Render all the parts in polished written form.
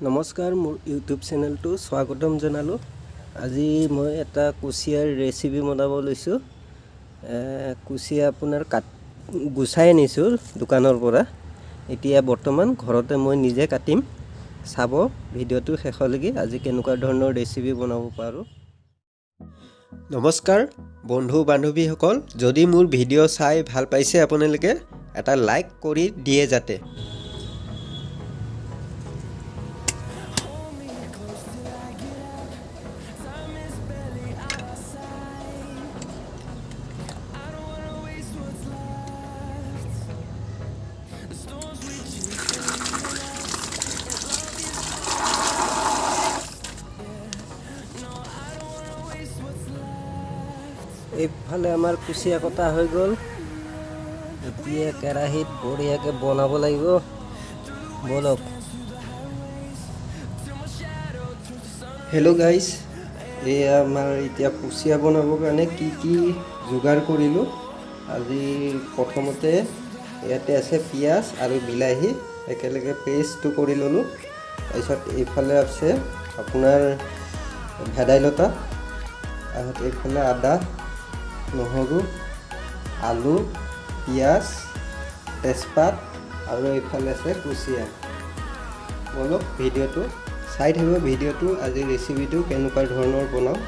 নমস্কাৰ মোৰ ইউটিউব চেনেলটো স্বাগতম জনালোঁ। আজি মই এটা কুচিয়াৰ ৰেচিপি বনাব লৈছোঁ। কুচিয়া আপোনাৰ গুচাই আনিছোঁ দোকানৰ পৰা। এতিয়া বৰ্তমান ঘৰতে মই নিজে কাটিম। চাব ভিডিঅ'টো শেষলৈকে আজি কেনেকুৱা ধৰণৰ ৰেচিপি বনাব পাৰোঁ। নমস্কাৰ বন্ধু বান্ধৱীসকল, যদি মোৰ ভিডিঅ' চাই ভাল পাইছে আপোনালোকে এটা লাইক কৰি দিয়ে যাতে। এইফালে আমাৰ কুচিয়া কটা হৈ গ'ল। এতিয়া কেৰাহীত বঢ়িয়াকৈ বনাব লাগিব। বলক। হেল্ল' গাইজ, এয়া আমাৰ এতিয়া কুচিয়া বনাবৰ কাৰণে কি যোগাৰ কৰিলোঁ। আজি প্ৰথমতে ইয়াতে আছে পিঁয়াজ আৰু বিলাহী একেলগে পেষ্টটো কৰি ল'লোঁ। তাৰপিছত এইফালে আছে আপোনাৰ ভেদাইলতা, আৰু এইফালে আদা, নহৰু, আলু, পিঁয়াজ, তেজপাত আৰু এইফালে আছে কুচিয়া। বলক ভিডিঅ'টো চাই থাকিব। ভিডিঅ'টো আজি ৰেচিপিটো কেনেকুৱা ধৰণৰ বনাওঁ।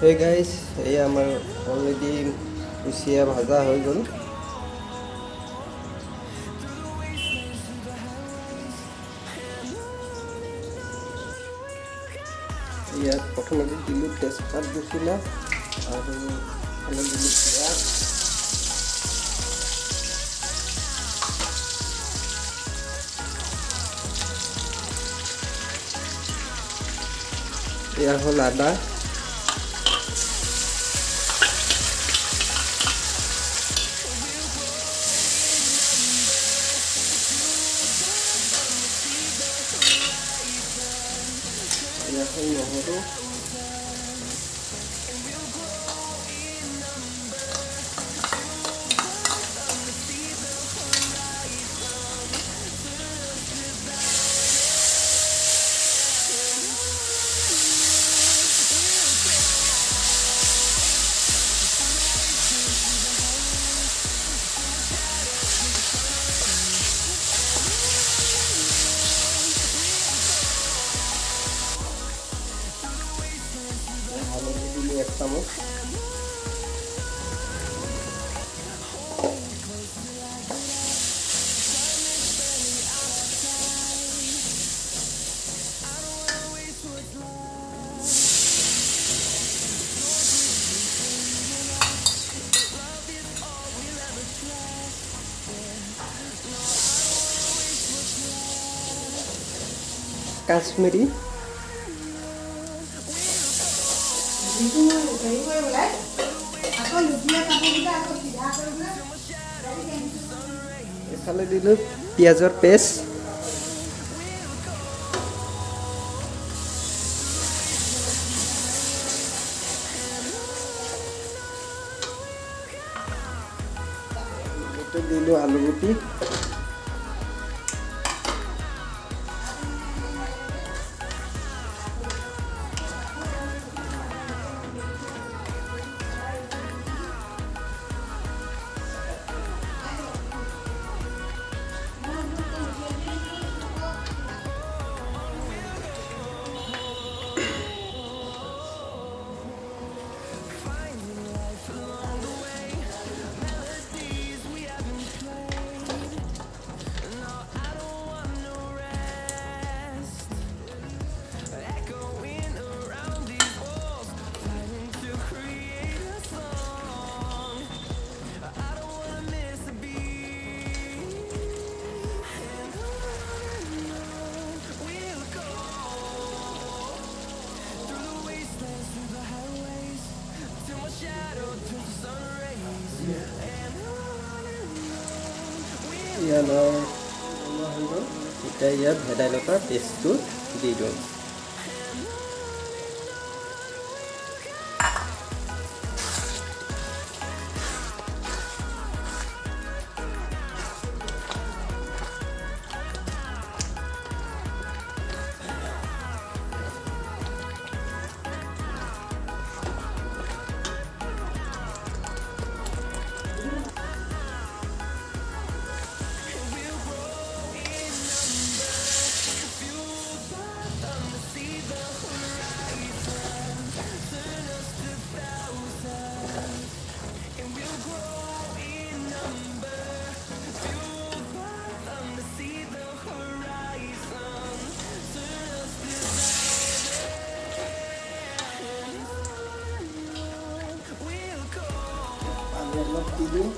Hey guys, এই আমার অলরেডি কুচিয়া ভাজা হয়ে গেল। ইয়াত প্রথমতে দিলো তেজপাত দিছিলা আৰু অলপ দিলো পিঁয়াজ, এয়া হ'ল আদা, এয়া হ'ল নহৰু, হালধি দিলো 1 চামুচ, কাশ্মীৰী, এইফালে দিলোঁ পিঁয়াজৰ পেষ্ট, দিলোঁ আলু গুটি, কুচিয়া আমাৰ হৈ গ'ল। এতিয়া ইয়াত ভেদাইলতা পেষ্টটো দি দিওঁ। অলপ দি দিওঁ।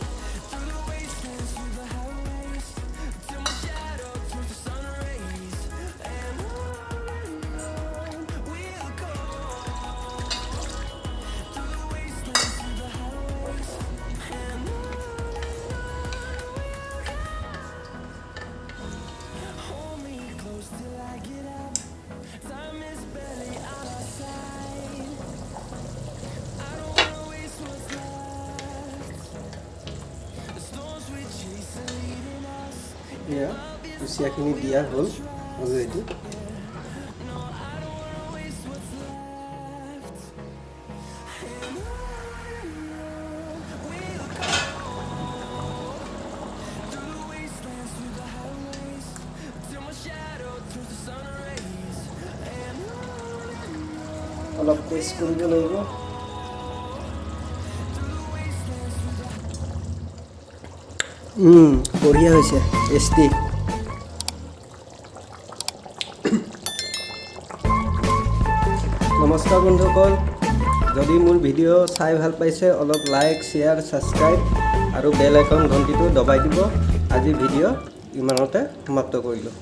এয়া কুচিয়াখিনি দিয়া হ'ল অলৰেডি। অলপ টেষ্ট কৰিব লাগিব। বঢ়িয়া হৈছে, টেষ্টি। নমস্কাৰ বন্ধুসকল, যদি মোৰ ভিডিঅ' চাই ভাল পাইছে অলপ লাইক, শ্বেয়াৰ, ছাবস্ক্ৰাইব আৰু বেল আইকন ঘণ্টিটো দবাই দিব। আজি ভিডিঅ' ইমানতে সমাপ্ত কৰিলোঁ।